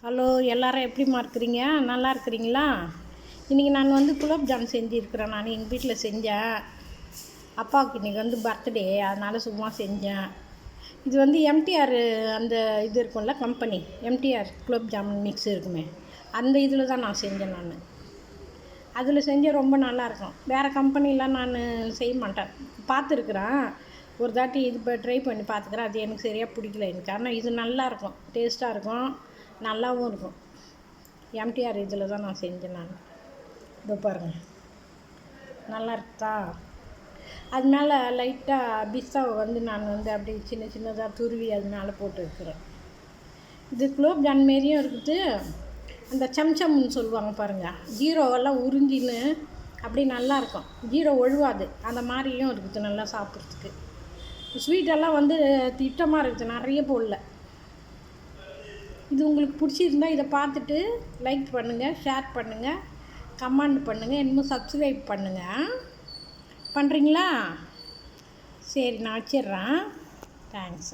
Hello, எல்லோரும் எப்படிம்மா இருக்கிறீங்க? நல்லா இருக்கிறீங்களா? இன்றைக்கி நான் குலோப் ஜாம் செஞ்சுருக்கிறேன். நான் எங்கள் வீட்டில் செஞ்சேன். அப்பாவுக்கு இன்றைக்கி பர்த்டே, அதனால் சும்மா செஞ்சேன். இது எம்டிஆர் அந்த இது இருக்கும்ல, company MTR gulab jamun mix இருக்குமே, அந்த இதில் தான் நான் செஞ்சேன். அதில் செஞ்ச ரொம்ப நல்லாயிருக்கும். வேறு கம்பெனிலாம் நான் செய்ய மாட்டேன். பார்த்துருக்குறேன் ஒரு தாட்டி. இது இப்போ ட்ரை பண்ணி பார்த்துக்கிறேன். அது எனக்கு சரியாக பிடிக்கல எனக்கு. ஆனால் இது நல்லாயிருக்கும், டேஸ்ட்டாக இருக்கும், நல்லாவும் இருக்கும். எம்டிஆர் இதில் தான் நான் செஞ்சேன். இதோ பாருங்கள், நல்லா இருக்குதா? அது மேலே லைட்டாக பிஸ்தாவை நான் அப்படியே சின்ன சின்னதாக துருவி அது மேலே போட்டு வைக்கிறேன். இது குலோப் ஜான் மாரியும் இருக்குது. அந்த சம்சம்னு சொல்லுவாங்க பாருங்கள், ஜீரோவெல்லாம் உறிஞ்சின்னு அப்படி நல்லாயிருக்கும். ஜீரோ ஒழுவாது, அந்த மாதிரியும் இருக்குது நல்லா சாப்பிட்றதுக்கு. ஸ்வீட்டெல்லாம் திட்டமாக இருக்குது, நிறைய போடல. இது உங்களுக்கு பிடிச்சிருந்தா இதை பார்த்துட்டு லைக் பண்ணுங்கள், ஷேர் பண்ணுங்கள், கமெண்ட் பண்ணுங்கள், இன்னும் சப்ஸ்கிரைப் பண்ணுங்கள். பண்ணுறீங்களா? சரி, நான் வச்சிடுறேன். தேங்க்ஸ்.